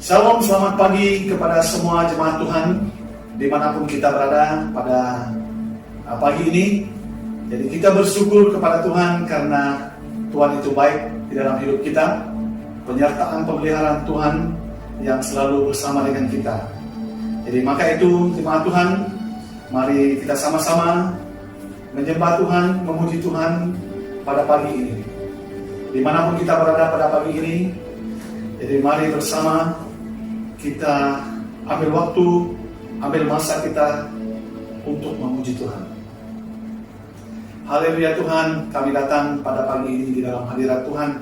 Salam, selamat pagi kepada semua jemaat Tuhan dimanapun kita berada pada pagi ini. Jadi kita bersyukur kepada Tuhan karena Tuhan itu baik di dalam hidup kita. Penyertaan pemeliharaan Tuhan yang selalu bersama dengan kita. Jadi maka itu jemaat Tuhan, mari kita sama-sama menyembah Tuhan, memuji Tuhan pada pagi ini. Dimanapun kita berada pada pagi ini, jadi mari bersama kita ambil waktu, ambil masa kita untuk memuji Tuhan. Haleluya Tuhan, kami datang pada pagi ini di dalam hadirat Tuhan,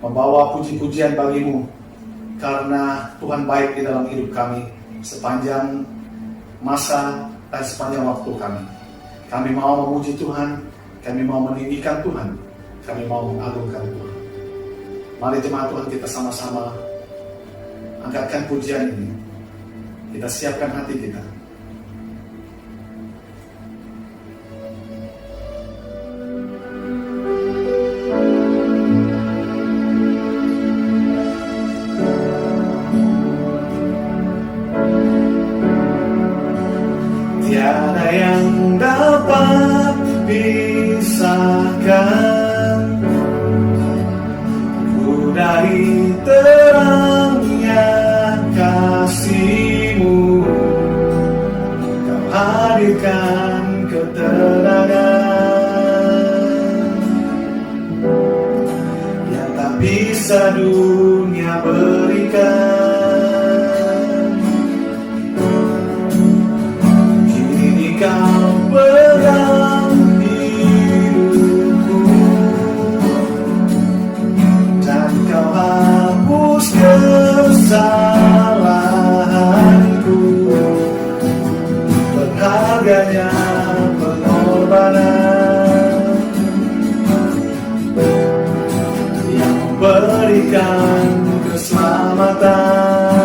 membawa puji-pujian bagimu, karena Tuhan baik di dalam hidup kami sepanjang masa dan sepanjang waktu kami. Kami mau memuji Tuhan, kami mau meninggikan Tuhan, kami mau mengagungkan Tuhan. Mari jemaat Tuhan kita sama-sama angkatkan pujian ini. Kita siapkan hati kita. Tiada yang dapat pisahkan ku dari terangnya kasih-Mu. Kau hadirkan keterangan yang tak bisa dunia berikan. Kau pegang hidupku dan Kau hapus kesalahanku. Berharganya pengorbanan yang memberikan keselamatan.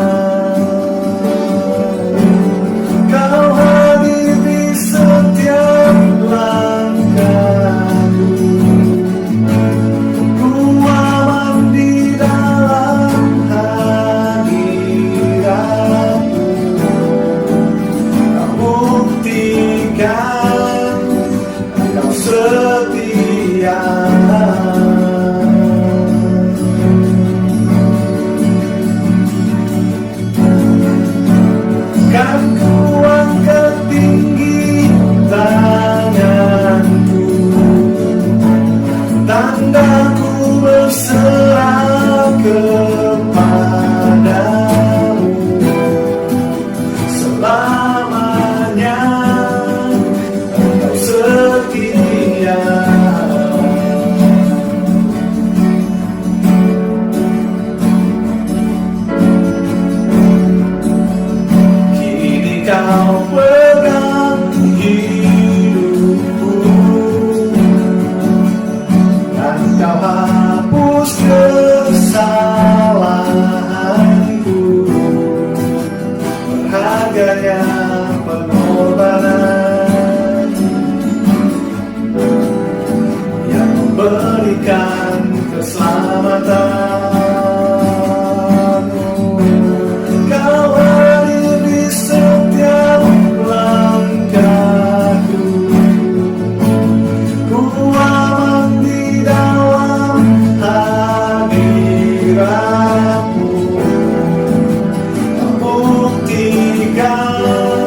Tandaku berserah kepadamu selamanya. Engkau setia. Kini Kau pegang hidupku dan Kau hapus kesalahanku. Berharganya pengorbanan yang memberikan keselamatan. Kau hadir di setiap langkahku. Ku aman di dalam hadirat-Mu. Kau buktikan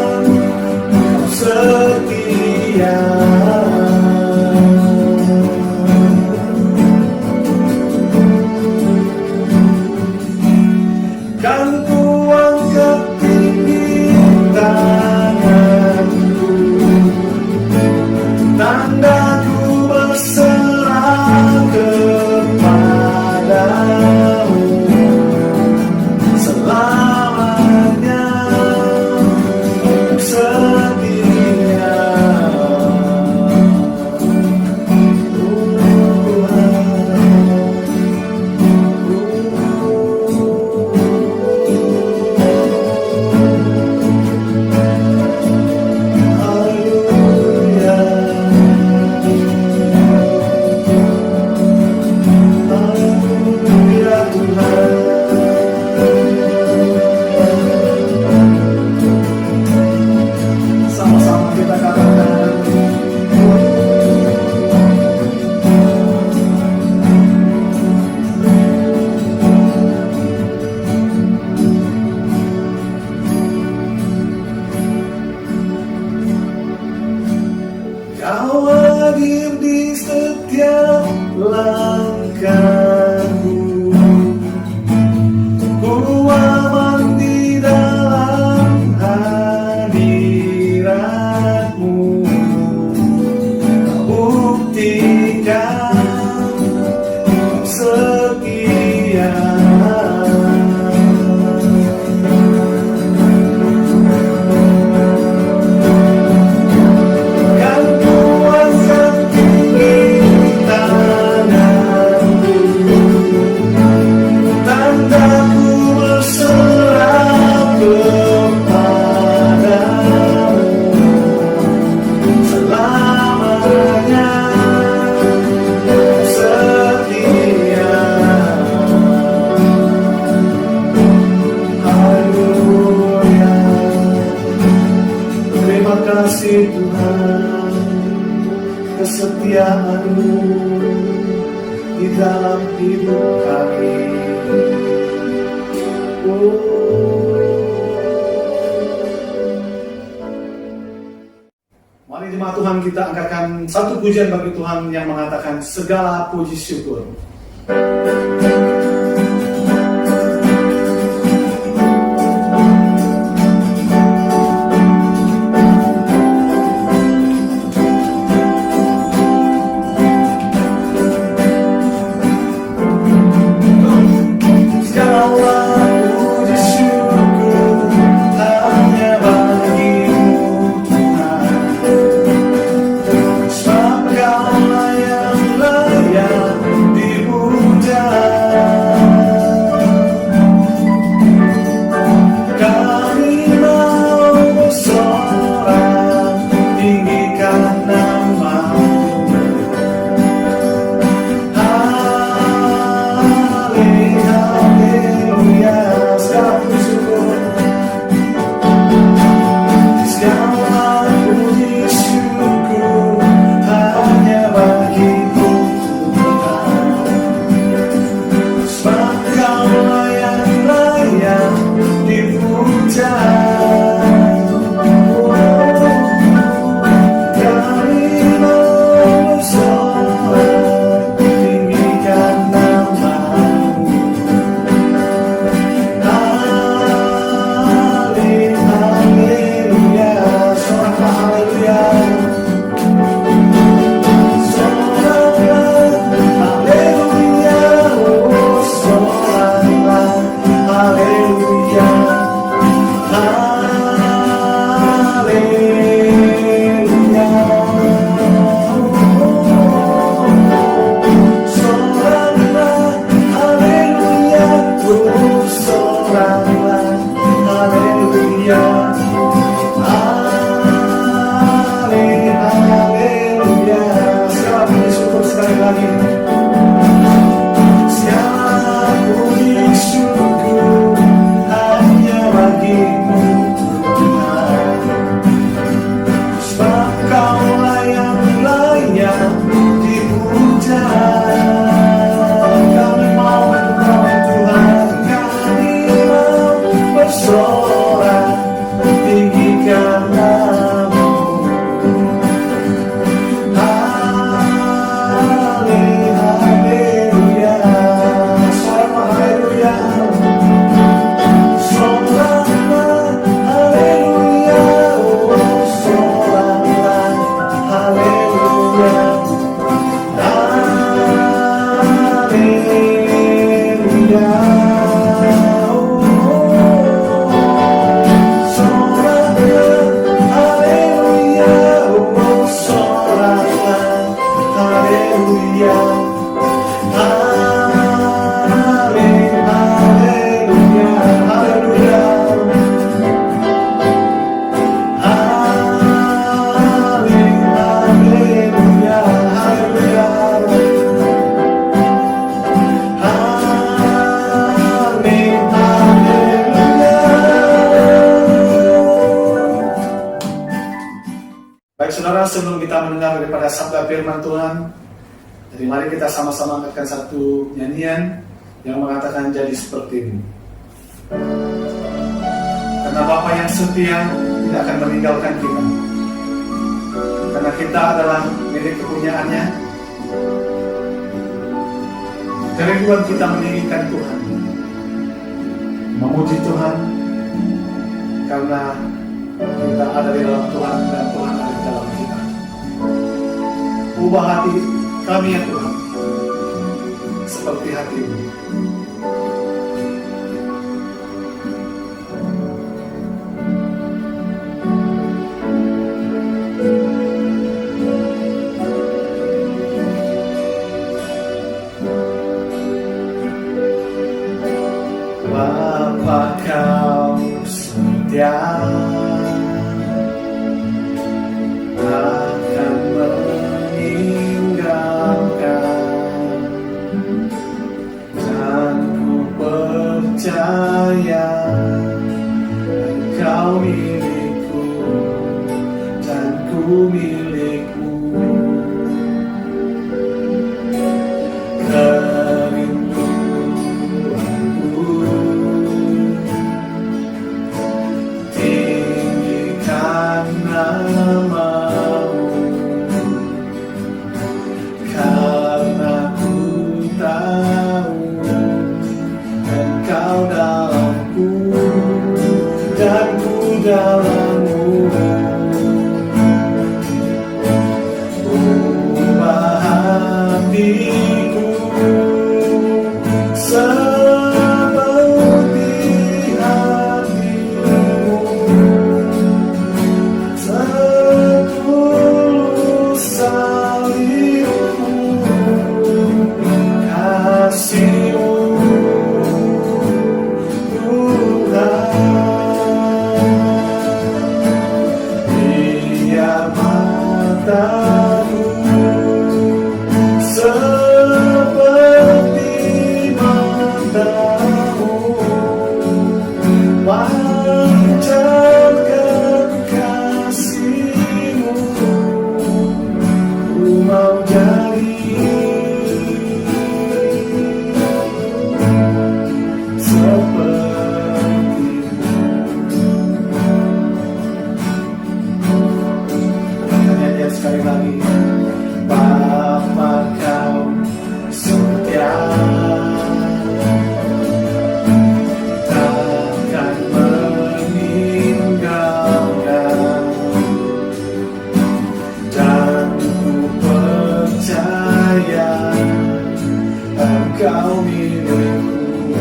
kasih Tuhan, kesetiaan-Mu di dalam hidup kami. Mari jemaat Tuhan, kita angkatkan satu pujian bagi Tuhan yang mengatakan segala puji syukur. Saudara, sebelum kita mendengar daripada sabda firman Tuhan, jadi mari kita sama-sama angkatkan satu nyanyian yang mengatakan jadi seperti-Mu. Karena Bapa yang setia tidak akan meninggalkan kita. Karena kita adalah milik kepunyaannya. Kerinduan kita meninggikan Tuhan, memuji Tuhan, karena kita ada di dalam Tuhan dan Tuhan ada di dalam kita. Ubah hati kami ya Tuhan, seperti hati-Mu. Bapa Kau setia, takkan meninggalkan, dan ku percaya Engkau milikku, milikmu. Kerinduanku tinggikan namamu, karena ku tahu Engkau dalamku dan ku dalammu. Ubah hatiku seperti hatimu, setulus salibmu, kasihmu Tuhan. Biar matamu seperti matamu pancarkan kasihmu. Ku mau jadi sepertimu. Hanya lihat sekali lagi. Bapa, Kau setia, takkan meninggalkan, dan ku percaya Engkau milikku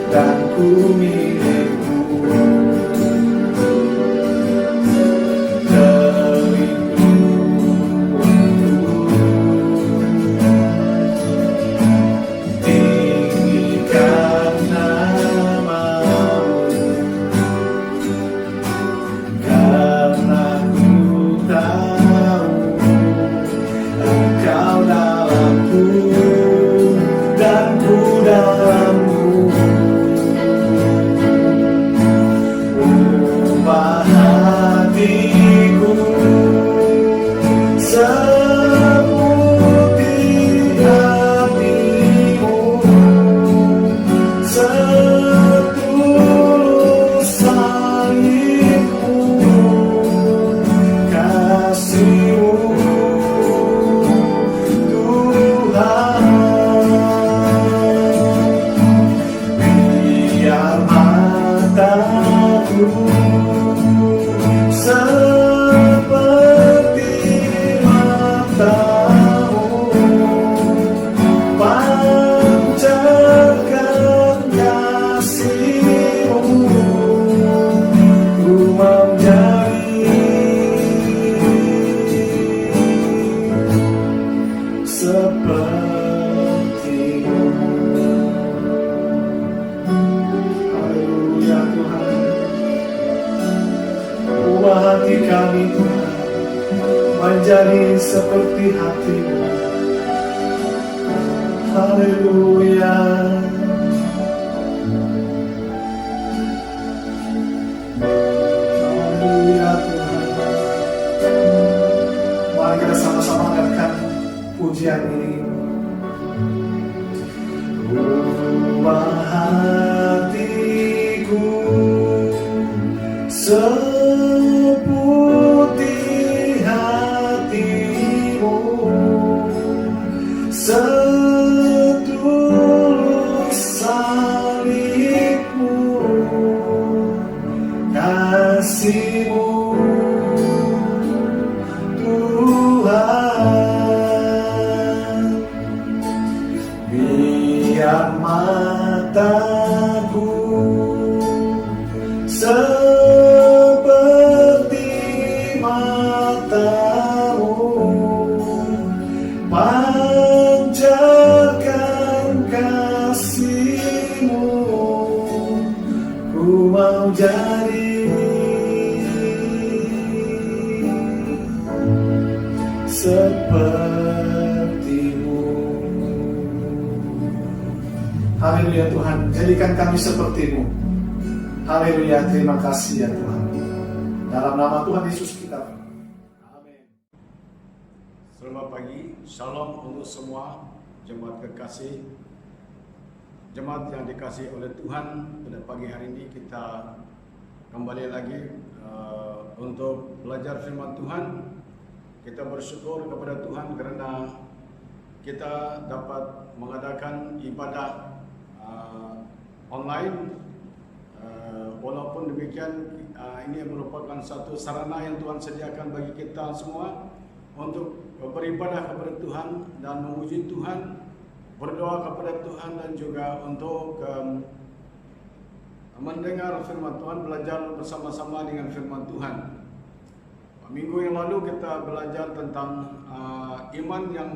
dan ku milikmu. Tinggikan namamu, karena ku tahu Engkau dalamku dan ku dalammu. Ubah hatiku seperti hatimu, setulus salibmu, kasihmu Tuhan. Biar mataku seperti matamu pancarkan kasihmu. Ku mau jadi sepertimu. Haleluya Tuhan. Ubah hati kami Tuhan menjadi seperti hatimu. Haleluya. Haleluya Tuhan. Mari kita sama-sama angkatkan pujian ini. Ubah hatiku seperti hatimu, setulus salibmu, kasihmu Tuhan. Biar mataku seperti matamu pancarkan kasihmu. Ku mau jadi sepertimu. Haleluya Tuhan, jadikan kami sepertimu. Haleluya, terima kasih ya Tuhan. Dalam nama Tuhan Yesus kita. Selamat pagi, shalom untuk semua jemaat kekasih, jemaat yang dikasihi oleh Tuhan. Pada pagi hari ini kita kembali lagi untuk belajar firman Tuhan. Kita bersyukur kepada Tuhan kerana kita dapat mengadakan ibadah online. Walaupun demikian, ini merupakan satu sarana yang Tuhan sediakan bagi kita semua untuk beribadah kepada Tuhan dan memuji Tuhan, berdoa kepada Tuhan, dan juga untuk mendengar firman Tuhan, belajar bersama-sama dengan firman Tuhan. Minggu yang lalu kita belajar tentang iman yang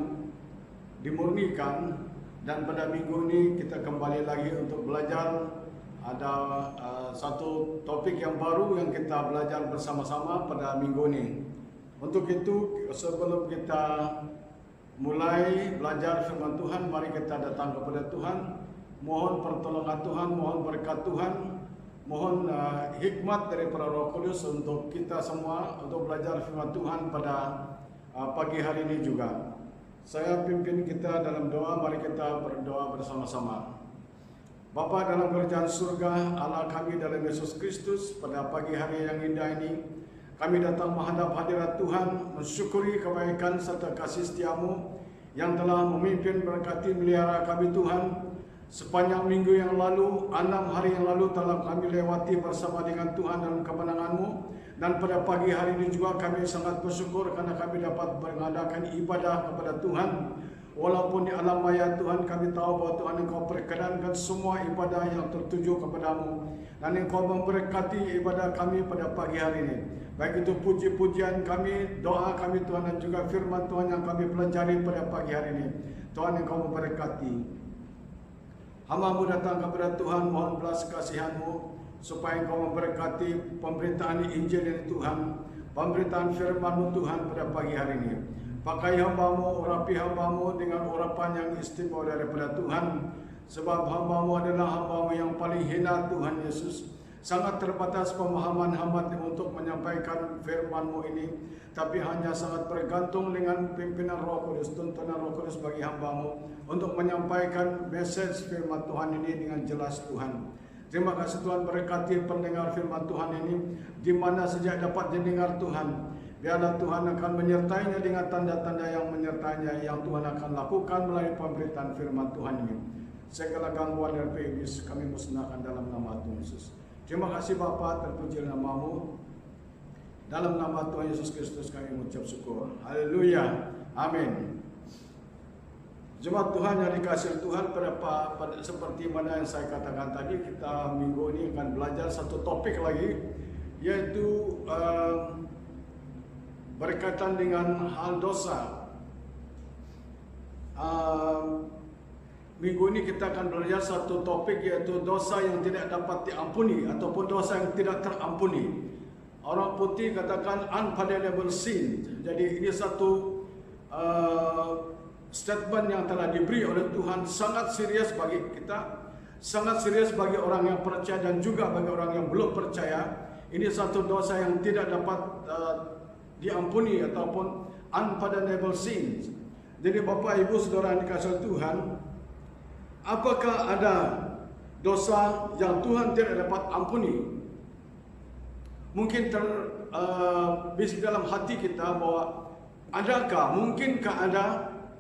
dimurnikan, dan pada minggu ini kita kembali lagi untuk belajar. Ada satu topik yang baru yang kita belajar bersama-sama pada minggu ini. Untuk itu, sebelum kita mulai belajar firman Tuhan, mari kita datang kepada Tuhan, mohon pertolongan Tuhan, mohon berkat Tuhan, mohon hikmat daripada Roh Kudus untuk kita semua untuk belajar firman Tuhan pada pagi hari ini juga. Saya pimpin kita dalam doa, mari kita berdoa bersama-sama. Bapa dalam kerajaan surga, Allah kami dalam Yesus Kristus, pada pagi hari yang indah ini, kami datang menghadap hadirat Tuhan, mensyukuri kebaikan serta kasih setiamu yang telah memimpin berkati melihara kami Tuhan. Sepanjang minggu yang lalu, 6 hari yang lalu telah kami lewati bersama dengan Tuhan dalam kemenangan-Mu. Dan pada pagi hari ini juga kami sangat bersyukur kerana kami dapat mengadakan ibadah kepada Tuhan. Walaupun di alam maya Tuhan, kami tahu bahawa Tuhan Engkau perkenankan semua ibadah yang tertuju kepadamu, dan Engkau memberkati ibadah kami pada pagi hari ini. Baik itu puji-pujian kami, doa kami Tuhan, dan juga firman Tuhan yang kami pelajari pada pagi hari ini. Tuhan Engkau memberkati. Hamba-Mu datang kepada Tuhan, mohon belas kasihan-Mu supaya Engkau memberkati pemberitaan Injil ini Tuhan, pemberitaan firman-Mu Tuhan pada pagi hari ini. Pakai hamba-Mu, urapi hamba-Mu dengan urapan yang istimewa daripada Tuhan. Sebab hamba-Mu adalah hamba-Mu yang paling hina Tuhan Yesus. Sangat terbatas pemahaman hamba untuk menyampaikan firman-Mu ini. Tapi hanya sangat bergantung dengan pimpinan Roh Kudus, tuntunan Roh Kudus bagi hamba-Mu untuk menyampaikan message firman Tuhan ini dengan jelas Tuhan. Terima kasih Tuhan, berkati pendengar firman Tuhan ini, di mana sejak dapat didengar Tuhan. Biarlah Tuhan akan menyertainya dengan tanda-tanda yang menyertainya, yang Tuhan akan lakukan melalui pemberitaan firman Tuhan ini. Segala gangguan dan iblis kami musnahkan dalam nama Tuhan Yesus. Terima kasih Bapa, terpuji nama-Mu. Dalam nama Tuhan Yesus Kristus kami mengucap syukur. Haleluya. Amin. Jemaat Tuhan yang dikasihi Tuhan, pada seperti mana yang saya katakan tadi, kita minggu ini akan belajar satu topik lagi, yaitu berkaitan dengan hal dosa. Minggu ini kita akan belajar satu topik, yaitu dosa yang tidak dapat diampuni ataupun dosa yang tidak terampuni. Orang putih katakan unpardonable sin. Jadi ini satu statement yang telah diberi oleh Tuhan, sangat serius bagi kita, sangat serius bagi orang yang percaya dan juga bagi orang yang belum percaya. Ini satu dosa yang tidak dapat diampuni ataupun unpardonable sins. Jadi Bapak Ibu Saudara yang dikasihi Tuhan, apakah ada dosa yang Tuhan tidak dapat ampuni? Mungkin terbisik dalam hati kita bahwa mungkinkah ada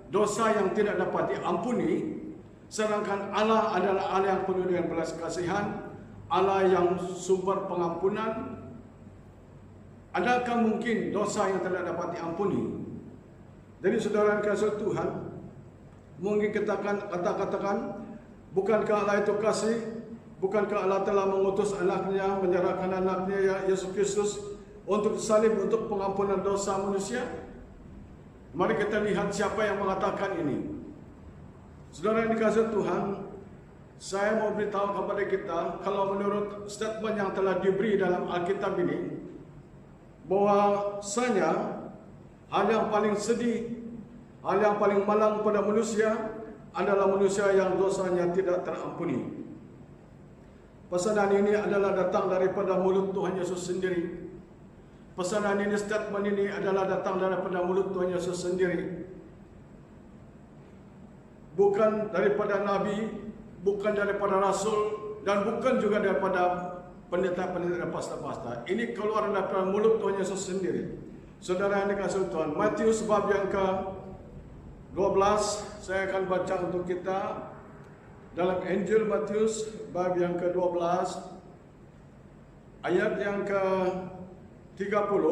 dosa yang tidak dapat diampuni, sedangkan Allah adalah Allah yang penuh dengan belas kasihan, Allah yang sumber pengampunan. Adakah mungkin dosa yang tidak dapat diampuni? Jadi saudara yang kasih Tuhan, mungkin kita katakan, bukankah Allah itu kasih? Bukankah Allah telah mengutus anaknya, menyerahkan anaknya Yesus Kristus untuk disalib untuk pengampunan dosa manusia? Mari kita lihat siapa yang mengatakan ini. Saudara yang dikasihi Tuhan, saya mau beritahu kepada kita, kalau menurut statement yang telah diberi dalam Alkitab ini, bahwasanya hal yang paling sedih, hal yang paling malang pada manusia adalah manusia yang dosanya tidak terampuni. Pesanan ini adalah datang daripada mulut Tuhan Yesus sendiri. pesanan ini, statement ini adalah datang daripada mulut Tuhan Yesus sendiri. Bukan daripada Nabi, bukan daripada Rasul, dan bukan juga daripada pendeta-pendeta dan pastor-pastor. Ini keluar daripada mulut Tuhan Yesus sendiri. Saudara yang dikasihi Tuhan, Matius bab yang ke-12, saya akan baca untuk kita dalam Injil Matius bab yang ke-12, ayat yang ke-30,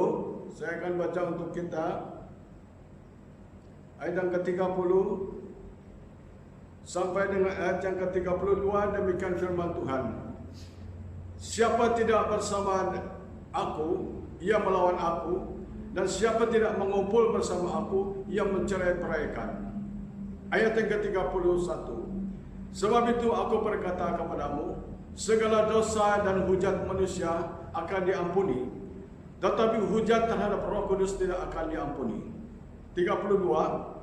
saya akan baca untuk kita ayat yang ke-30 sampai dengan ayat yang ke-32. Demikian firman Tuhan. Siapa tidak bersama aku, ia melawan aku, dan siapa tidak mengumpul bersama aku, ia mencerai-beraikan. Ayat yang ke-31. Sebab itu aku berkata kepadamu, segala dosa dan hujat manusia akan diampuni, tetapi hujat terhadap Roh Kudus tidak akan diampuni. 32.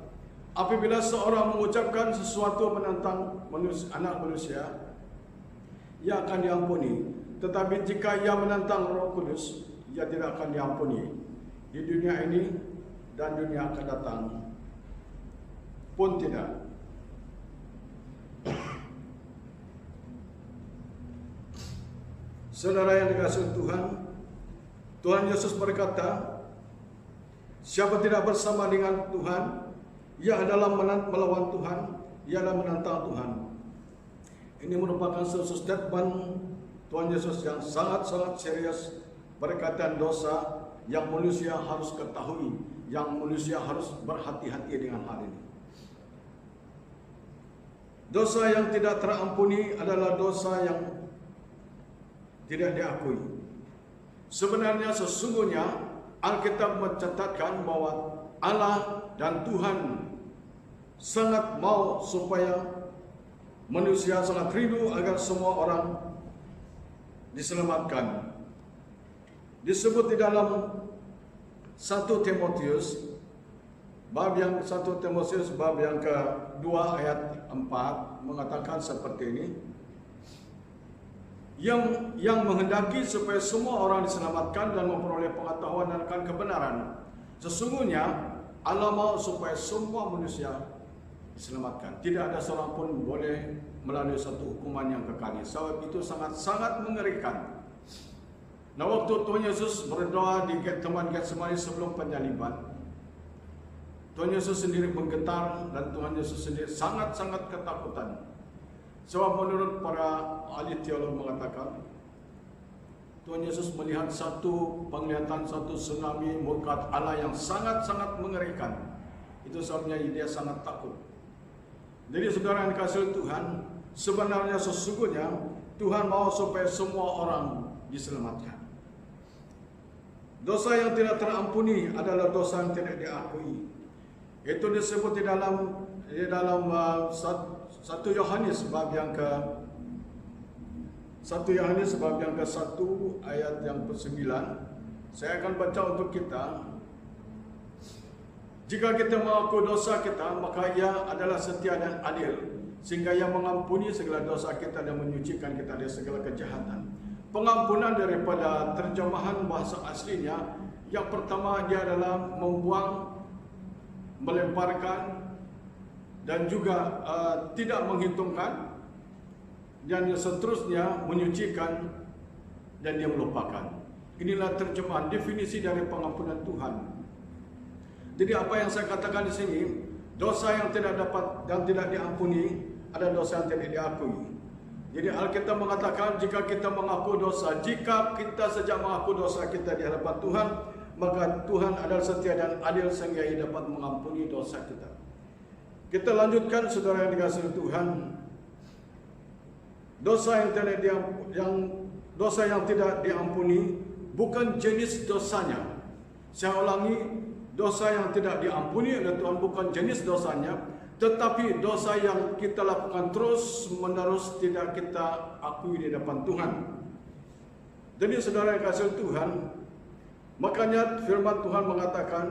Apabila seorang mengucapkan sesuatu menentang anak manusia, ia akan diampuni. Tetapi jika ia menentang Roh Kudus, ia tidak akan diampuni. Di dunia ini dan dunia akan datang pun tidak. Saudara yang dikasihi Tuhan, Tuhan Yesus berkata, siapa tidak bersama dengan Tuhan, ia adalah melawan Tuhan, ia adalah menentang Tuhan. Ini merupakan suatu statement Tuhan Yesus yang sangat-sangat serius berkaitan dosa yang manusia harus ketahui, yang manusia harus berhati-hati dengan hal ini. Dosa yang tidak terampuni adalah dosa yang tidak diakui. Sebenarnya sesungguhnya Alkitab mencatatkan bahwa Allah dan Tuhan sangat mau supaya manusia sangat rindu agar semua orang diselamatkan. Disebut di dalam 1 Timotius bab yang ke-2 ayat 4 mengatakan seperti ini. Yang menghendaki supaya semua orang diselamatkan dan memperoleh pengetahuan akan kebenaran. Sesungguhnya Allah mau supaya semua manusia diselamatkan. Tidak ada seorang pun boleh melalui satu hukuman yang kekal. Sebab itu sangat-sangat mengerikan. Nah, waktu Tuhan Yesus berdoa di Taman Getsemani sebelum penyaliban, Tuhan Yesus sendiri menggetar dan Tuhan Yesus sendiri sangat-sangat ketakutan. Sebab menurut para ahli teolog mengatakan, Tuhan Yesus melihat satu tsunami murka Allah yang sangat-sangat mengerikan. Itu sebabnya dia sangat takut. Jadi saudara yang dikasihi Tuhan, sebenarnya sesungguhnya Tuhan mau supaya semua orang diselamatkan. Dosa yang tidak terampuni adalah dosa yang tidak diakui. Itu disebut di dalam 1 Yohanes bab yang ke-1 ayat yang ke-9. Saya akan baca untuk kita. Jika kita mengaku dosa kita, maka Ia adalah setia dan adil, sehingga Ia mengampuni segala dosa kita dan menyucikan kita dari segala kejahatan. Pengampunan daripada terjemahan bahasa aslinya, yang pertama dia adalah membuang, melemparkan, dan juga tidak menghitungkan, dan seterusnya menyucikan dan dia melupakan. Inilah terjemahan definisi dari pengampunan Tuhan. Jadi apa yang saya katakan di sini, dosa yang tidak dapat dan tidak diampuni adalah dosa yang tidak diakui. Jadi Alkitab mengatakan jika kita mengaku dosa, jika kita sejak mengaku dosa kita di hadapan Tuhan, maka Tuhan adalah setia dan adil sehingga Ia dapat mengampuni dosa kita. Kita lanjutkan saudara yang dikasihi Tuhan. Dosa yang tidak diampuni bukan jenis dosanya. Saya ulangi, dosa yang tidak diampuni oleh Tuhan bukan jenis dosanya, tetapi dosa yang kita lakukan terus menerus tidak kita akui di hadapan Tuhan. Jadi saudara yang kasih Tuhan, makanya firman Tuhan mengatakan,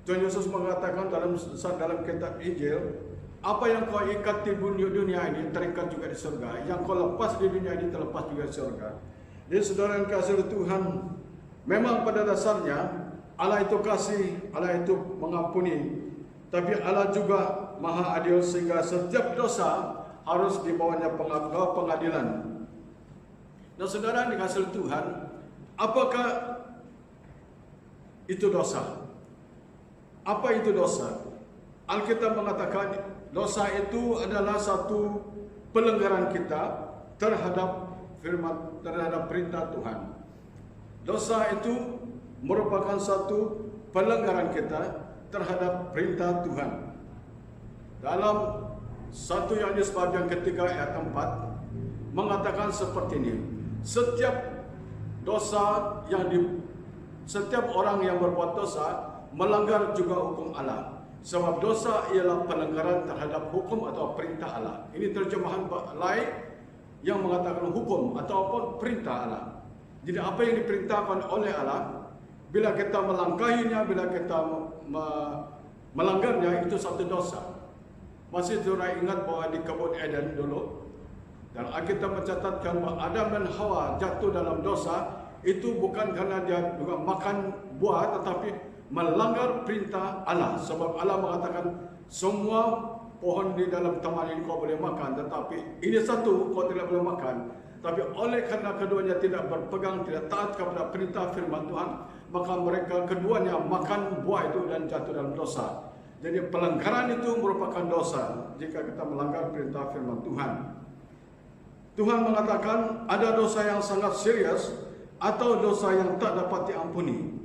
Tuhan Yesus mengatakan dalam kitab Injil, apa yang kau ikat di dunia ini terikat juga di surga, yang kau lepas di dunia ini terlepas juga di surga. Jadi saudara yang kasih Tuhan, Memang pada dasarnya Allah itu kasih, Allah itu mengampuni, tapi Allah juga Maha Adil sehingga setiap dosa harus dibawanya pengadilan. Dan saudara dikasih Tuhan, apakah itu dosa? Apa itu dosa? Alkitab mengatakan dosa itu adalah satu pelanggaran kita terhadap perintah Tuhan. Dosa itu merupakan satu pelanggaran kita terhadap perintah Tuhan. Dalam 1 Yohanes bab yang ketiga ayat 4 mengatakan seperti ini. Setiap orang yang berbuat dosa melanggar juga hukum Allah. Sebab dosa ialah pelanggaran terhadap hukum atau perintah Allah. Ini terjemahan lain yang mengatakan hukum ataupun perintah Allah. Jadi apa yang diperintahkan oleh Allah, bila kita melangkahinya, bila kita melanggarnya, itu satu dosa. Masih saudara ingat bahwa di kebun Eden dulu, dan Alkitab mencatatkan bahwa Adam dan Hawa jatuh dalam dosa, itu bukan karena dia juga makan buah, tetapi melanggar perintah Allah. Sebab Allah mengatakan semua pohon di dalam taman ini kau boleh makan, tetapi ini satu kau tidak boleh makan. Tapi oleh karena keduanya tidak berpegang, tidak taat kepada perintah firman Tuhan, maka mereka keduanya makan buah itu dan jatuh dalam dosa. Jadi pelanggaran itu merupakan dosa jika kita melanggar perintah firman Tuhan. Tuhan mengatakan ada dosa yang sangat serius atau dosa yang tak dapat diampuni,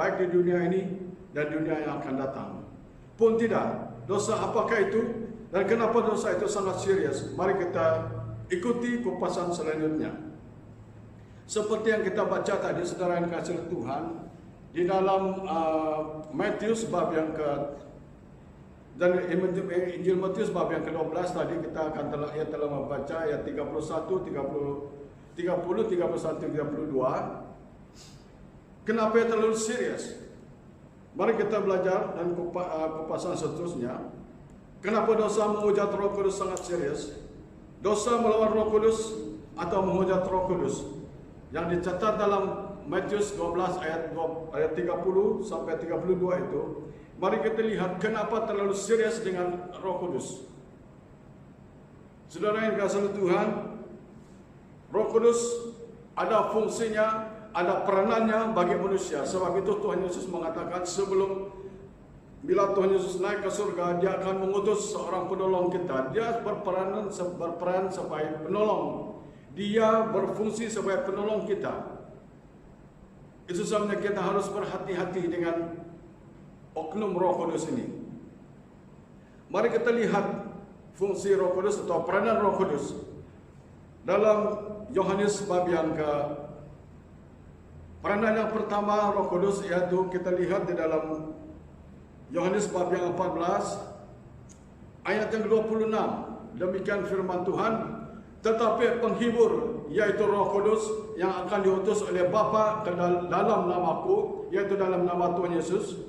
baik di dunia ini dan dunia yang akan datang. Pun tidak, dosa apakah itu dan kenapa dosa itu sangat serius? Mari kita ikuti kupasan selanjutnya. Seperti yang kita baca tadi, saudara yang kasih Tuhan, di dalam Matius bab yang dan Injil Matius bab yang ke-12 tadi kita akan telah membaca ayat 31, 30, 31, 32. Kenapa yang terlalu serius? Mari kita belajar dan kupasan seterusnya. Kenapa dosa menghujat Roh Kudus sangat serius? Dosa melawan Roh Kudus atau menghujat Roh Kudus yang dicatat dalam Matius 12 ayat 30 sampai 32 itu. Mari kita lihat kenapa terlalu serius dengan Roh Kudus. Saudara yang dikasihi Tuhan, Roh Kudus ada fungsinya, ada peranannya bagi manusia. Sebab itu Tuhan Yesus mengatakan bila Tuhan Yesus naik ke surga, dia akan mengutus seorang penolong kita. Dia berperan sebagai penolong. Dia berfungsi sebagai penolong kita. Itu sebabnya kita harus berhati-hati dengan oknum Roh Kudus ini. Mari kita lihat fungsi Roh Kudus atau peranan Roh Kudus dalam Yohanes bab yang peranan yang pertama Roh Kudus, yaitu kita lihat di dalam Yohanes bab yang 14 ayat yang 26. Demikian firman Tuhan, tetapi penghibur yaitu Roh Kudus yang akan diutus oleh Bapa dalam namaku, yaitu dalam nama Tuhan Yesus,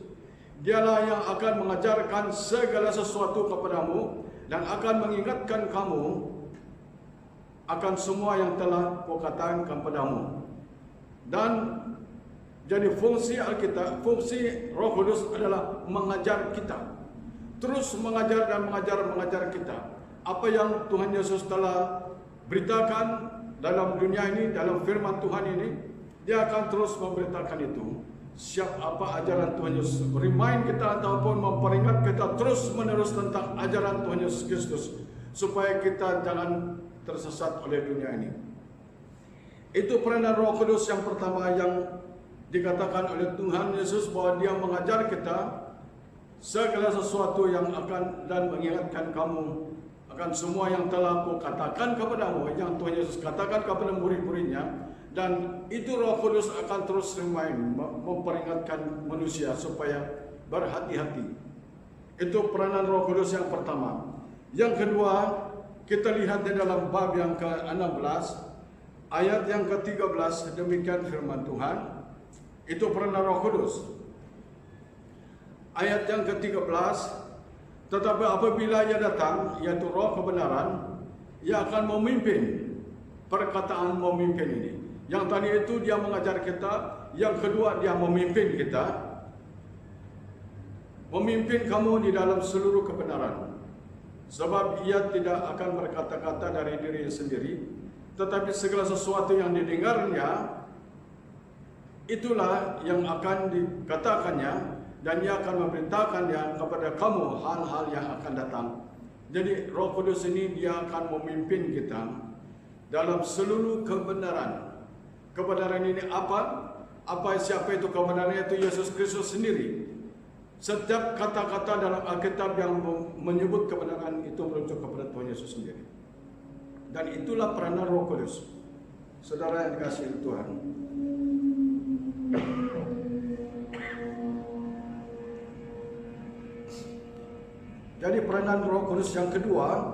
dialah yang akan mengajarkan segala sesuatu kepadamu dan akan mengingatkan kamu akan semua yang telah kukatakan kepadamu. Dan jadi fungsi Alkitab, fungsi Roh Kudus adalah mengajar kita. Terus mengajar dan mengajar kita. Apa yang Tuhan Yesus telah beritakan dalam dunia ini, dalam firman Tuhan ini, dia akan terus memberitakan itu. Siap apa ajaran Tuhan Yesus, remind kita ataupun memperingat kita terus menerus tentang ajaran Tuhan Yesus Kristus, supaya kita jangan tersesat oleh dunia ini. Itu peranan Roh Kudus yang pertama yang dikatakan oleh Tuhan Yesus, bahwa dia mengajar kita segala sesuatu yang akan dan mengingatkan kamu akan semua yang telah kukatakan kepadamu, yang Tuhan Yesus katakan kepada murid-muridnya. Dan itu Roh Kudus akan terus memperingatkan manusia supaya berhati-hati. Itu peranan Roh Kudus yang pertama. Yang kedua, kita lihat di dalam bab yang ke-16 ayat yang ke-13, demikian firman Tuhan. Itu peranan Roh Kudus. Ayat yang ke-13, tetapi apabila ia datang, yaitu Roh kebenaran, ia akan memimpin, perkataan memimpin ini. Yang tadi itu dia mengajar kita, yang kedua dia memimpin kita. Memimpin kamu di dalam seluruh kebenaran. Sebab ia tidak akan berkata-kata dari diri sendiri, tetapi segala sesuatu yang didengarnya, itulah yang akan dikatakannya, dan ia akan memberitakannya kepada kamu hal-hal yang akan datang. Jadi Roh Kudus ini dia akan memimpin kita dalam seluruh kebenaran. Kebenaran ini apa? Siapa itu kebenaran? Itu Yesus Kristus sendiri. Setiap kata-kata dalam Alkitab yang menyebut kebenaran itu merujuk kepada Tuhan Yesus sendiri. Dan itulah peranan Roh Kudus. Saudara yang dikasihi Tuhan. Jadi peranan Roh Kudus yang kedua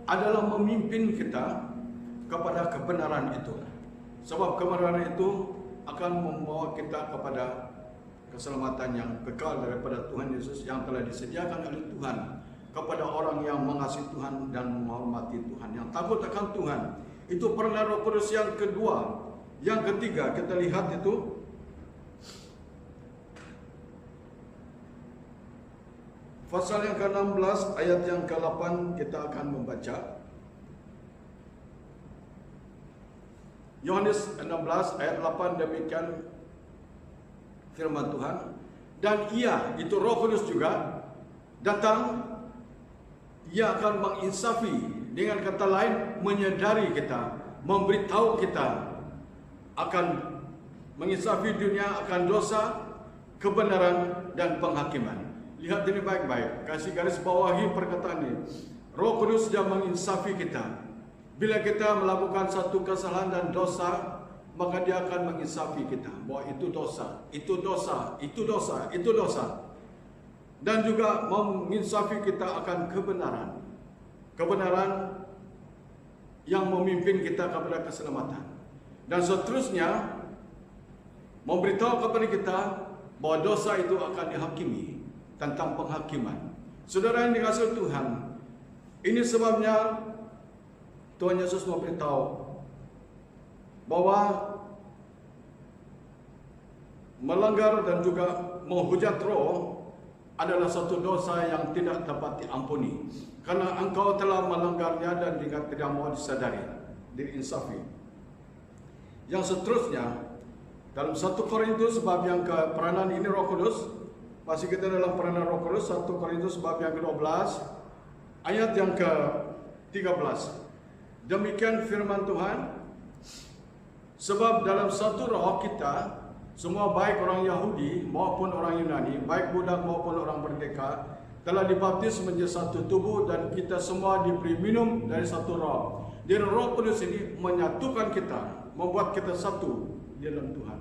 adalah memimpin kita kepada kebenaran itu. Sebab kebenaran itu akan membawa kita kepada keselamatan yang kekal daripada Tuhan Yesus yang telah disediakan oleh Tuhan kepada orang yang mengasihi Tuhan dan menghormati Tuhan, yang takut akan Tuhan. Itu peranan Roh Kudus yang kedua. Yang ketiga kita lihat itu pasal yang ke-16 ayat yang ke-8 kita akan membaca. Yohanes 16 ayat 8 demikian firman Tuhan. Dan ia, itu Roh Kudus juga, datang, ia akan menginsafi, dengan kata lain menyadari kita, memberitahu kita akan menginsafi dunia akan dosa, kebenaran dan penghakiman. Lihat ini baik-baik, kasih garis bawahi perkataan ini. Roh Kudus dia menginsafi kita. Bila kita melakukan satu kesalahan dan dosa, maka dia akan menginsafi kita bahwa itu dosa, itu dosa, itu dosa, itu dosa. Dan juga menginsafi kita akan kebenaran. Kebenaran yang memimpin kita kepada keselamatan. Dan seterusnya memberitahu kepada kita bahwa dosa itu akan dihakimi, tentang penghakiman. Saudara yang dikasihi Tuhan, ini sebabnya Tuhan Yesus memberitahu bahwa melanggar dan juga menghujat roh adalah satu dosa yang tidak dapat diampuni. Karena engkau telah melanggarnya dan tidak mau disadari, diinsafi. Yang seterusnya, dalam 1 Korintus bab yang ke peranan ini Roh Kudus, masih kita dalam peranan Roh Kudus, 1 Korintus bab yang ke-12, ayat yang ke-13. Demikian firman Tuhan, sebab dalam satu roh kita, semua baik orang Yahudi maupun orang Yunani, baik budak maupun orang merdeka, telah dibaptis menjadi satu tubuh dan kita semua diberi minum dari satu roh. Dan Roh Kudus ini menyatukan kita, membuat kita satu di dalam Tuhan.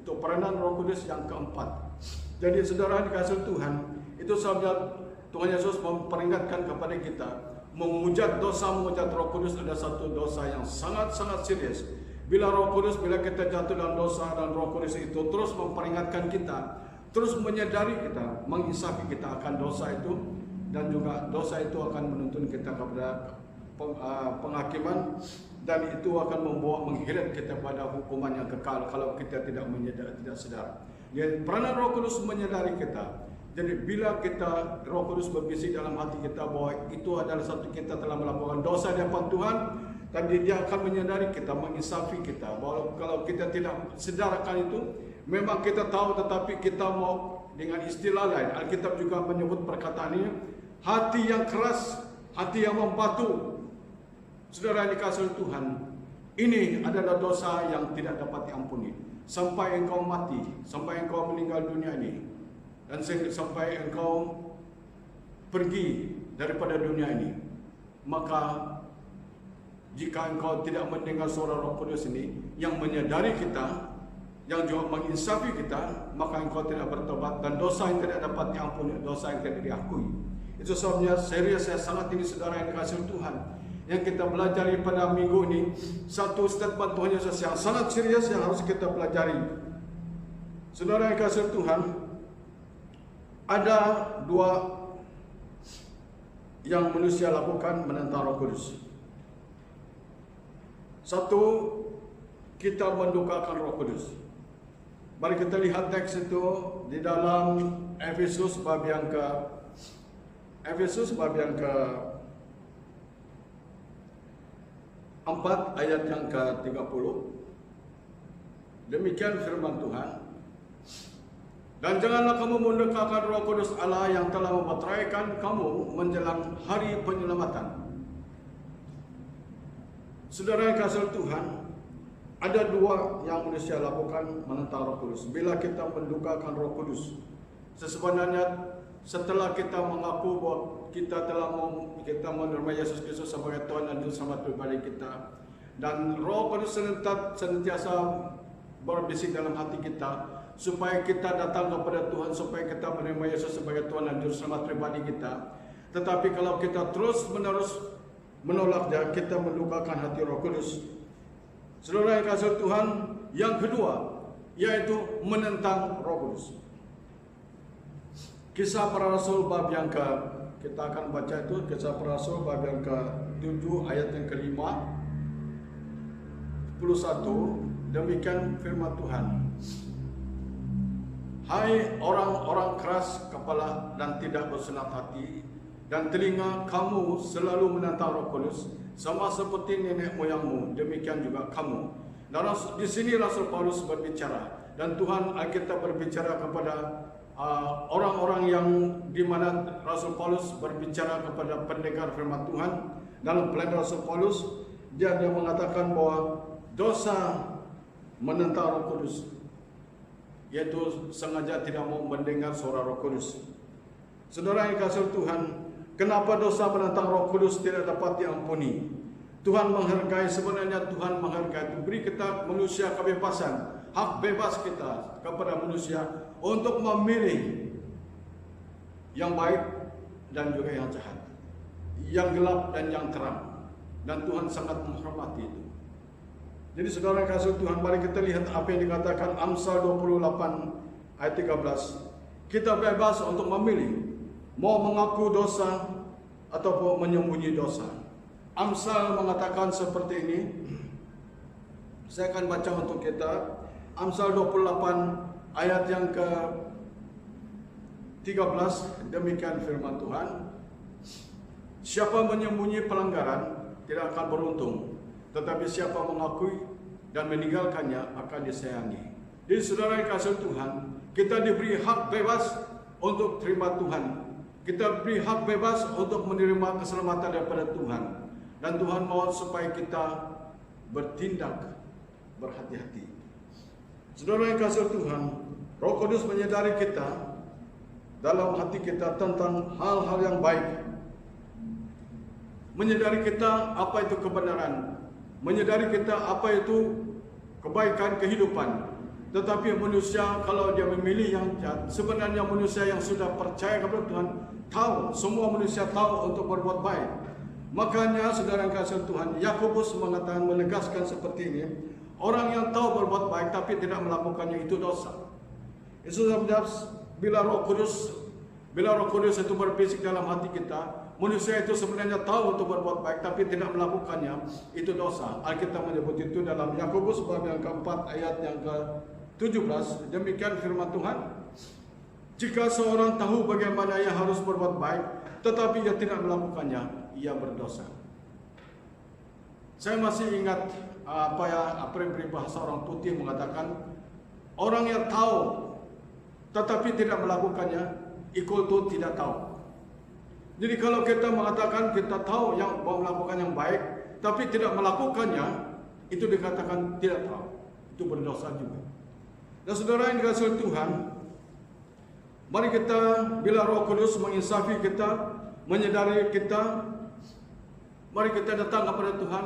Itu peranan Roh Kudus yang keempat. Jadi saudara dikasihi Tuhan, itu sebabnya Tuhan Yesus memperingatkan kepada kita, menghujat dosa, menghujat Roh Kudus adalah satu dosa yang sangat-sangat serius. Bila Roh Kudus, bila kita jatuh dalam dosa dan Roh Kudus itu terus memperingatkan kita, terus menyadari kita, menginsafi kita akan dosa itu, dan juga dosa itu akan menuntun kita kepada penghakiman, dan itu akan membawa mengheret kita pada hukuman yang kekal kalau kita tidak menyadari, tidak sadar. Jadi peranan Roh Kudus menyadari kita. Jadi bila kita Roh Kudus berbisik dalam hati kita bahwa itu adalah satu kita telah melakukan dosa di hadapan Tuhan, dan dia akan menyadari kita, menginsafi kita. Bahwa kalau kita tidak sedarkan itu, memang kita tahu tetapi kita mau dengan istilah lain. Alkitab juga menyebut perkataan ini, hati yang keras, hati yang membatu. Saudara yang dikasihi Tuhan, ini adalah dosa yang tidak dapat diampuni. Sampai engkau mati, sampai engkau meninggal dunia ini, dan sampai engkau pergi daripada dunia ini, maka jika engkau tidak mendengar suara Roh Kudus ini yang menyadari kita, yang juga menginsafi kita, maka engkau tidak bertobat dan dosa yang tidak dapat diampuni, dosa yang tidak diakui. Itu sebabnya serius saya sangat ini saudara yang dikasihi Tuhan, yang kita pelajari pada minggu ini, satu statement Tuhan Yesus yang sangat serius yang harus kita pelajari. Saudara yang dikasihi Tuhan, ada dua yang manusia lakukan menentang Roh Kudus. Satu, kita mendukakan Roh Kudus. Mari kita lihat teks itu di dalam Efesus bab yang ke 4 ayat yang ke-30. Demikian firman Tuhan. Dan janganlah kamu mendekatkan Roh Kudus Allah yang telah memeteraikan kamu menjelang hari penyelamatan. Saudara yang kasih Tuhan, ada dua yang manusia lakukan menentang Roh Kudus. Bila kita mendukakan Roh Kudus, sebenarnya setelah kita mengaku bahwa kita menerima Yesus Kristus sebagai Tuhan dan Juru Selamat pribadi kita, dan Roh Kudus senantiasa berbisik dalam hati kita supaya kita datang kepada Tuhan, supaya kita menerima Yesus sebagai Tuhan dan Juru Selamat pribadi kita. Tetapi kalau kita terus-menerus menolak Dia, kita mendukakan hati Roh Kudus. Saudara yang kasih Tuhan, yang kedua yaitu menentang Roh Kudus. Kisah Para Rasul bab yang kita akan baca itu Kisah Para Rasul bab yang ke-7 ayat yang ke-51. Demikian firman Tuhan. Hai orang-orang keras kepala dan tidak bersenang hati dan telinga, kamu selalu menentang Roh Kudus, sama seperti nenek moyangmu, demikian juga kamu. Dan di sini Rasul Paulus berbicara, dan Tuhan Alkitab berbicara kepada orang-orang yang di mana Rasul Paulus berbicara kepada pendengar firman Tuhan. Dalam pelayanan Rasul Paulus, dia mengatakan bahwa dosa menentang Roh Kudus, yaitu sengaja tidak mau mendengar suara Roh Kudus. Saudara yang kasih Tuhan, kenapa dosa menentang Roh Kudus tidak dapat diampuni? Tuhan menghargai, sebenarnya Tuhan menghargai, beri kita manusia kebebasan, hak bebas kita kepada manusia untuk memilih yang baik dan juga yang jahat, yang gelap dan yang terang, dan Tuhan sangat menghormati itu. Jadi saudara yang kasih Tuhan, mari kita lihat apa yang dikatakan Amsal 28 ayat 13. Kita bebas untuk memilih mau mengaku dosa ataupun menyembunyi dosa. Amsal mengatakan seperti ini. Saya akan baca untuk kita. Amsal 28 ayat yang ke-13. Demikian firman Tuhan. Siapa menyembunyi pelanggaran tidak akan beruntung, tetapi siapa mengakui dan meninggalkannya akan disayangi. Jadi saudara yang kasih Tuhan, kita diberi hak bebas untuk terima Tuhan. Kita beri hak bebas untuk menerima keselamatan daripada Tuhan. Dan Tuhan mau supaya kita bertindak berhati-hati. Saudara yang kasih Tuhan, Roh Kudus menyadari kita dalam hati kita tentang hal-hal yang baik. Menyadari kita apa itu kebenaran, menyadari kita apa itu kebaikan kehidupan. Tetapi manusia kalau dia memilih yang jahat, sebenarnya manusia yang sudah percaya kepada Tuhan tahu, semua manusia tahu untuk berbuat baik. Makanya saudara yang kasih Tuhan, Yakobus mengatakan, menegaskan seperti ini, orang yang tahu berbuat baik tapi tidak melakukannya itu dosa. Yesus menjawab, bila Roh Kudus itu berbisik dalam hati kita, manusia itu sebenarnya tahu untuk berbuat baik tapi tidak melakukannya, itu dosa. Alkitab menyebut itu dalam Yakobus bab yang keempat ayat yang ke-17. Demikian firman Tuhan. Jika seorang tahu bagaimana ia harus berbuat baik, tetapi ia tidak melakukannya, ia berdosa. Saya masih ingat apa yang peribahasa orang putih mengatakan, orang yang tahu tetapi tidak melakukannya, equal to tidak tahu. Jadi kalau kita mengatakan kita tahu yang mau melakukan yang baik, tapi tidak melakukannya, itu dikatakan tidak tahu. Itu berdosa juga. Dan saudara yang dikasihi Tuhan, mari kita, bila Roh Kudus menginsafi kita, menyadari kita, mari kita datang kepada Tuhan.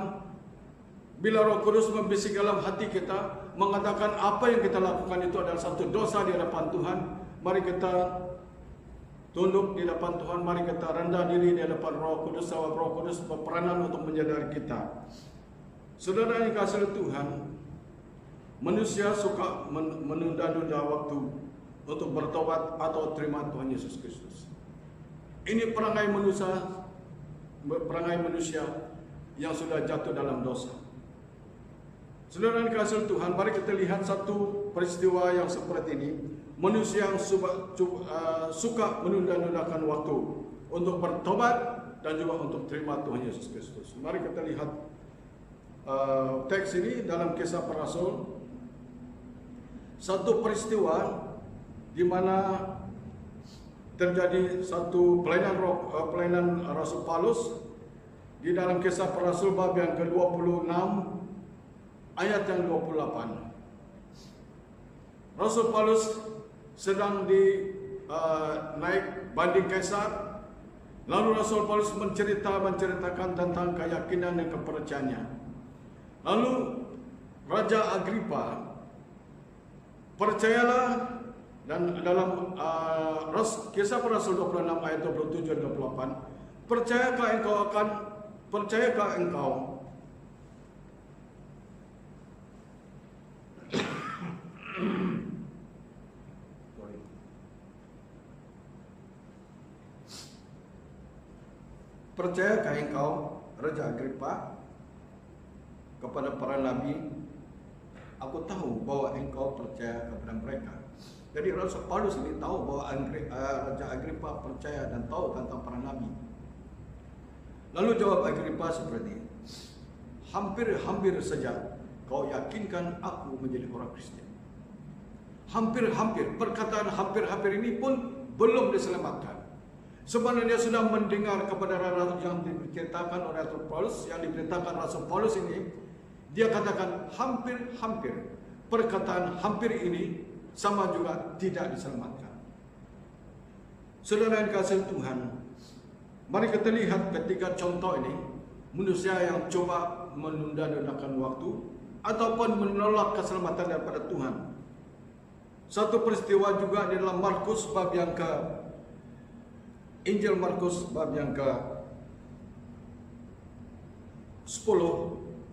Bila Roh Kudus membisik dalam hati kita, mengatakan apa yang kita lakukan itu adalah satu dosa di hadapan Tuhan, mari kita tunduk di hadapan Tuhan, mari kita rendah diri di hadapan Roh Kudus, sebab Roh Kudus berperanan untuk menyadari kita. Saudara yang kasih Tuhan, manusia suka menunda-nunda waktu untuk bertobat atau terima Tuhan Yesus Kristus. Ini perangai manusia yang sudah jatuh dalam dosa. Saudara yang dikasihi Tuhan, mari kita lihat satu peristiwa yang seperti ini. Manusia yang suka menunda-nundakan waktu untuk bertobat dan juga untuk terima Tuhan Yesus Kristus. Mari kita lihat teks ini dalam Kisah Para Rasul. Satu peristiwa di mana terjadi satu pelayanan Rasul Paulus di dalam Kisah Para Rasul bab yang ke-26 ayat yang 28. Rasul Paulus sedang naik banding Kaisar. Lalu Rasul Paulus menceritakan tentang keyakinan dan kepercayaannya. Lalu Raja Agripa percayalah, dan dalam Kisah Para Rasul 26 ayat 27 dan 28, percayakah engkau percayakah engkau, Raja Agripa, kepada para nabi? Aku tahu bahwa engkau percaya kepada mereka. Jadi Rasul Paulus ini tahu bahwa Raja Agripa percaya dan tahu tentang para nabi. Lalu jawab Agripa seperti ini, hampir saja kau yakinkan aku menjadi orang Kristen. Hampir, perkataan hampir ini pun belum diselamatkan. Sebenarnya sudah mendengar kepada yang diceritakan oleh Rasul Paulus, yang diberitakan Rasul Paulus ini, dia katakan hampir. Perkataan hampir ini sama juga tidak diselamatkan. Saudara yang dikasihi Tuhan, mari kita lihat ketika contoh ini, manusia yang coba menunda-nundakan waktu ataupun menolak keselamatan daripada Tuhan. Satu peristiwa juga di dalam Markus bab yang Injil Markus bab yang ke-10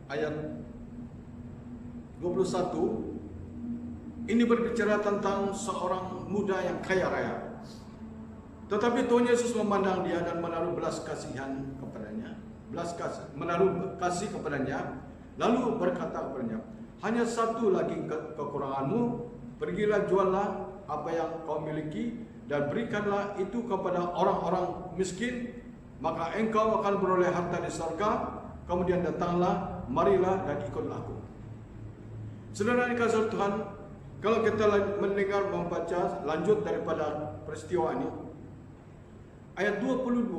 ayat 21. Ini berbicara tentang seorang muda yang kaya raya. Tetapi Tuhan Yesus memandang dia dan menaruh belas kasihan kepadanya. Menaruh kasih kepadanya, lalu berkata kepadanya, hanya satu lagi kekuranganmu, pergilah juallah apa yang kau miliki dan berikanlah itu kepada orang-orang miskin, maka engkau akan beroleh harta di surga. Kemudian datanglah, marilah dan ikutlah aku. Saudara yang dikasihi Tuhan, kalau kita mendengar membaca lanjut daripada peristiwa ini, ayat 22,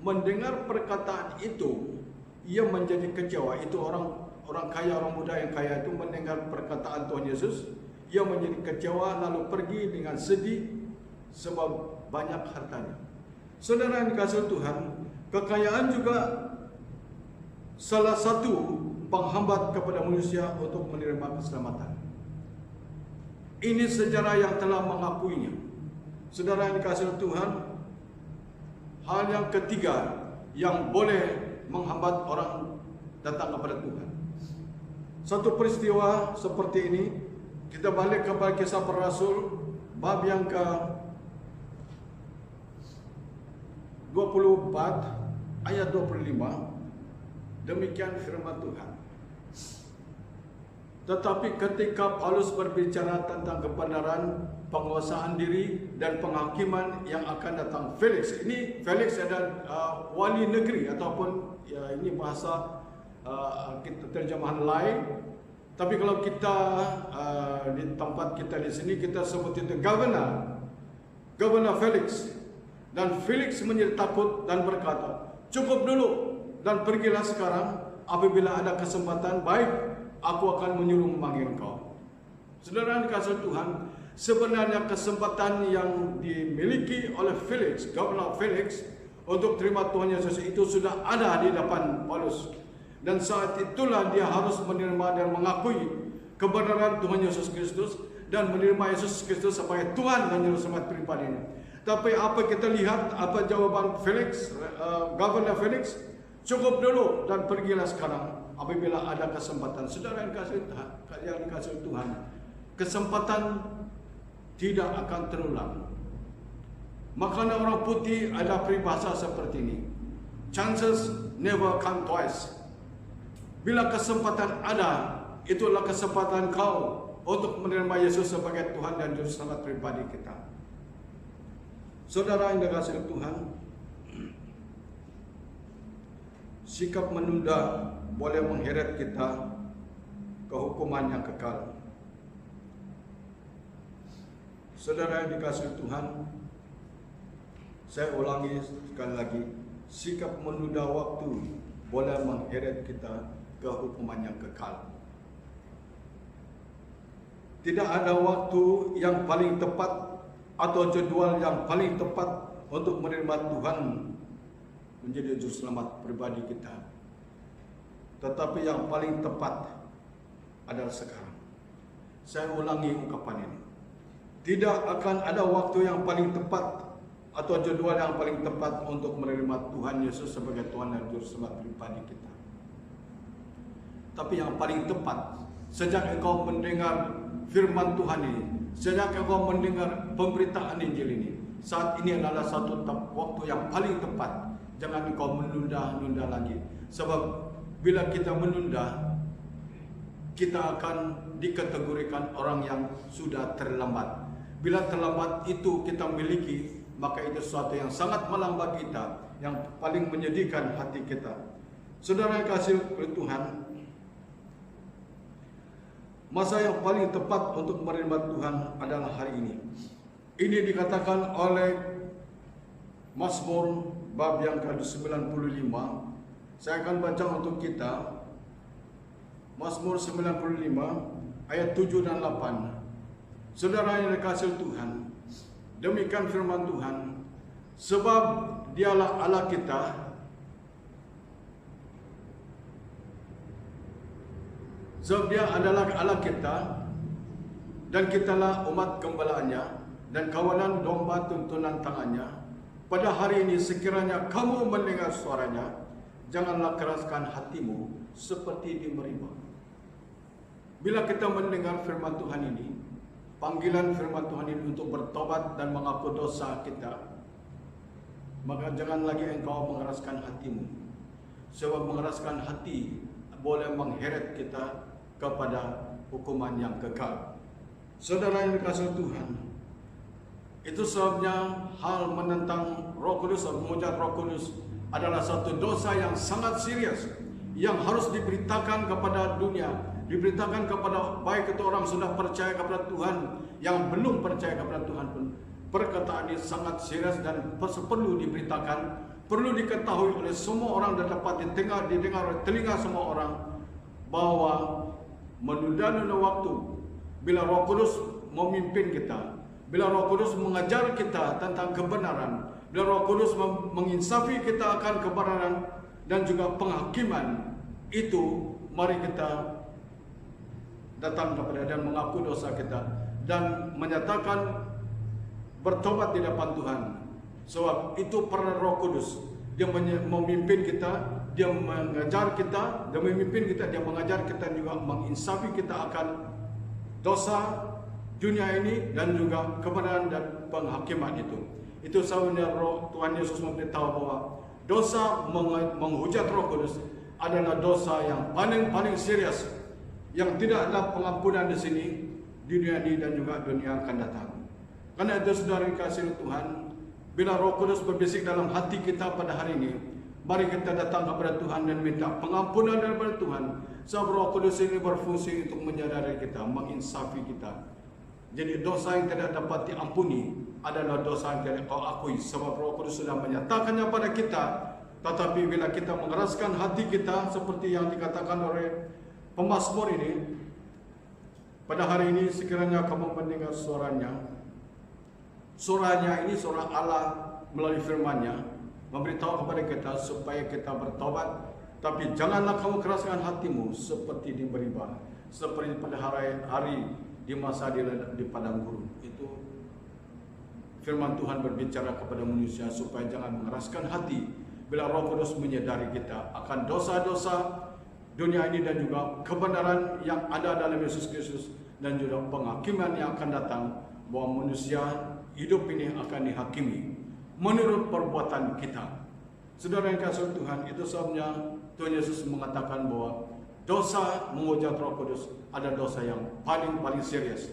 mendengar perkataan itu, ia menjadi kecewa. Itu orang kaya, orang muda yang kaya itu mendengar perkataan Tuhan Yesus, ia menjadi kecewa lalu pergi dengan sedih sebab banyak hartanya. Saudara yang dikasihi Tuhan, kekayaan juga salah satu penghambat kepada manusia untuk menerima keselamatan. Ini sejarah yang telah mengakuinya. Saudara yang dikasihi Tuhan, hal yang ketiga yang boleh menghambat orang datang kepada Tuhan. Satu peristiwa seperti ini, kita balik kepada Kisah Para Rasul bab yang ke-24 ayat 25. Demikian firman Tuhan. Tetapi ketika Paulus berbicara tentang kebenaran, penguasaan diri dan penghakiman yang akan datang, Felix, ini Felix adalah wali negeri ataupun ya, ini bahasa terjemahan lain. Tapi kalau kita di tempat kita di sini kita sebut itu Governor Felix. Dan Felix menjadi takut dan berkata, cukup dulu dan pergilah sekarang, apabila ada kesempatan baik, aku akan menyuruh memanggil kau. Saudara yang dikasihi Tuhan, sebenarnya kesempatan yang dimiliki oleh Felix, Governor Felix, untuk terima Tuhan Yesus itu sudah ada di depan Paulus. Dan saat itulah dia harus menerima dan mengakui kebenaran Tuhan Yesus Kristus dan menerima Yesus Kristus sebagai Tuhan dan Juru Selamat pribadinya. Tapi apa kita lihat, apa jawaban Felix, Governor Felix? Cukup dulu dan pergilah sekarang apabila ada kesempatan. Saudara yang dikasihi Tuhan, kesempatan tidak akan terulang. Makanya orang putih ada peribahasa seperti ini, chances never come twice. Bila kesempatan ada, itulah kesempatan kau untuk menerima Yesus sebagai Tuhan dan Juru Selamat pribadi kita. Saudara yang dikasihi Tuhan, sikap menunda boleh mengheret kita ke hukuman yang kekal. Saudara yang dikasihi Tuhan, saya ulangi sekali lagi, sikap menunda waktu boleh mengheret kita ke hukuman yang kekal. Tidak ada waktu yang paling tepat atau jadwal yang paling tepat untuk menerima Tuhan menjadi juru selamat pribadi kita. Tetapi yang paling tepat adalah sekarang. Saya ulangi ungkapan ini. Tidak akan ada waktu yang paling tepat atau jadwal yang paling tepat untuk menerima Tuhan Yesus sebagai Tuhan dan Juru Selamat pribadi kita. Tapi yang paling tepat, sejak engkau mendengar firman Tuhan ini, sejak engkau mendengar pemberitaan Injil ini, saat ini adalah satu waktu yang paling tepat. Jangan engkau menunda-nunda lagi. Sebab bila kita menunda, kita akan dikategorikan orang yang sudah terlambat. Bila terlambat itu kita miliki, maka itu sesuatu yang sangat melambat kita, yang paling menyedihkan hati kita. Saudara yang kasih oleh Tuhan, masa yang paling tepat untuk menerima Tuhan adalah hari ini. Ini dikatakan oleh Mazmur bab yang ke-95. Saya akan baca untuk kita Mazmur 95 ayat 7 dan 8. Saudara yang dikasihi Tuhan, demikian firman Tuhan, sebab dialah Allah kita, sebab dia adalah Allah kita, dan kitalah umat gembalaannya, dan kawanan domba tuntunan tangannya. Pada hari ini sekiranya kamu mendengar suaranya, janganlah keraskan hatimu seperti di Meribah. Bila kita mendengar firman Tuhan ini, panggilan firman Tuhan ini untuk bertobat dan mengaku dosa kita, maka jangan lagi engkau mengeraskan hatimu. Sebab mengeraskan hati boleh mengheret kita kepada hukuman yang kekal. Saudara yang dikasihi Tuhan, itu sebabnya hal menentang Roh Kudus atau memuja Roh Kudus adalah satu dosa yang sangat serius, yang harus diberitakan kepada dunia, diberitakan kepada baik itu orang sudah percaya kepada Tuhan, yang belum percaya kepada Tuhan pun. Perkataan ini sangat serius dan perlu diberitakan, perlu diketahui oleh semua orang dan dapat didengar oleh telinga semua orang, bahwa menunda-nunda waktu, bila Roh Kudus memimpin kita, bila Roh Kudus mengajar kita tentang kebenaran, bila Roh Kudus menginsafi kita akan kebenaran dan juga penghakiman, itu mari kita datang kepada dan mengaku dosa kita dan menyatakan bertobat di depan Tuhan. Sebab itu peran Roh Kudus, dia memimpin kita, dia mengajar kita, dia memimpin kita, dia mengajar kita juga menginsafi kita akan dosa dunia ini dan juga kebenaran dan penghakiman itu. Itu sebabnya Tuhan Yesus memberitahu bahwa dosa menghujat Roh Kudus adalah dosa yang paling serius, yang tidak ada pengampunan di sini, di dunia ini dan juga dunia akan datang. Karena itu saudara dikasihi Tuhan, bila Roh Kudus berbisik dalam hati kita pada hari ini, mari kita datang kepada Tuhan dan minta pengampunan daripada Tuhan. Sebab Roh Kudus ini berfungsi untuk menyadari kita, menginsafi kita. Jadi dosa yang tidak dapat diampuni adalah dosa yang tidak kau akui. Sebab Roh Kudus sudah menyatakannya pada kita. Tetapi bila kita mengeraskan hati kita seperti yang dikatakan oleh pemazmur ini, pada hari ini sekiranya kamu mendengar suaranya. Suaranya ini suara Allah melalui firman-Nya, memberitahu kepada kita supaya kita bertobat. Tapi janganlah kamu keraskan hatimu seperti di Meribah, seperti pada hari di masa di padang gurun. Itu firman Tuhan berbicara kepada manusia supaya jangan mengeraskan hati bila Roh Kudus menyadari kita akan dosa-dosa dunia ini dan juga kebenaran yang ada dalam Yesus Kristus dan juga penghakiman yang akan datang, bahwa manusia hidup ini akan dihakimi menurut perbuatan kita. Saudara yang kasih Tuhan, itu sebabnya Tuhan Yesus mengatakan bahwa dosa menghujat Roh Kudus ada dosa yang paling serius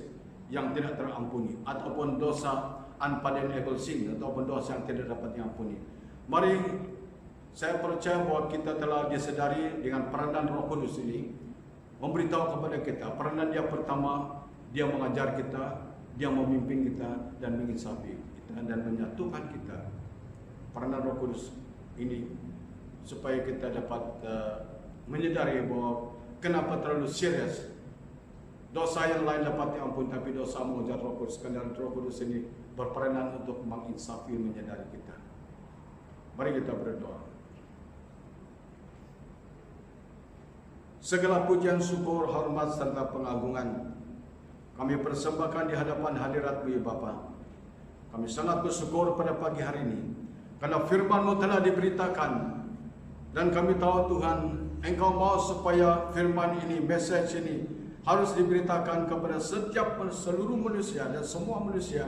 yang tidak terampuni, ataupun dosa unpardonable sin, ataupun dosa yang tidak dapat diampuni. Mari saya percaya bahwa kita telah disedari dengan peranan Roh Kudus ini memberitahu kepada kita peranan dia pertama, dia mengajar kita, dia memimpin kita dan menginsafi kita dan menyatukan kita. Peranan Roh Kudus ini supaya kita dapat menyadari bahwa kenapa terlalu serius dosa yang lain dapat diampuni, tapi dosa menghujat Roh Kudus, karena Roh Kudus ini berperanan untuk menginsafi, menyadari kita. Mari kita berdoa. Segala pujian, syukur, hormat serta pengagungan kami persembahkan di hadapan hadirat-Mu ya Bapa. Kami sangat bersyukur pada pagi hari ini karena firman-Mu telah diberitakan, dan kami tahu Tuhan, Engkau mau supaya firman ini, message ini harus diberitakan kepada seluruh manusia dan semua manusia,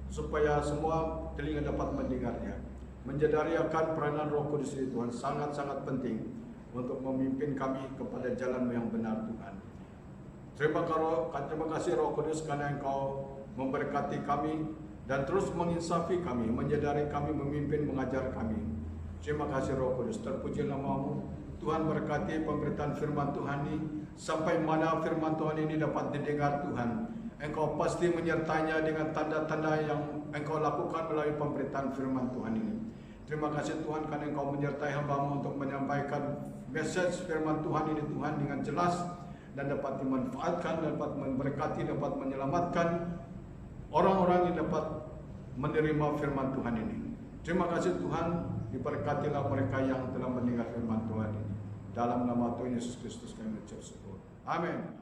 supaya semua telinga dapat mendengarnya. Menyadari akan peranan Roh Kudus ini Tuhan sangat-sangat penting untuk memimpin kami kepada jalan yang benar Tuhan. Terima kasih Roh Kudus karena Engkau memberkati kami dan terus menginsafi kami, menyadari kami, memimpin, mengajar kami. Terima kasih Roh Kudus, terpuji nama-Mu. Tuhan berkati pemberitaan firman Tuhan ini, sampai mana firman Tuhan ini dapat didengar Tuhan. Engkau pasti menyertainya dengan tanda-tanda yang Engkau lakukan melalui pemberitaan firman Tuhan ini. Terima kasih Tuhan karena Engkau menyertai hamba-Mu untuk menyampaikan message firman Tuhan ini Tuhan dengan jelas dan dapat dimanfaatkan, dapat memberkati, dapat menyelamatkan orang-orang yang dapat menerima firman Tuhan ini. Terima kasih Tuhan, diberkatilah mereka yang telah mendengar firman Tuhan ini. Dalam nama Tuhan Yesus Kristus kami ucap syukur. Amin.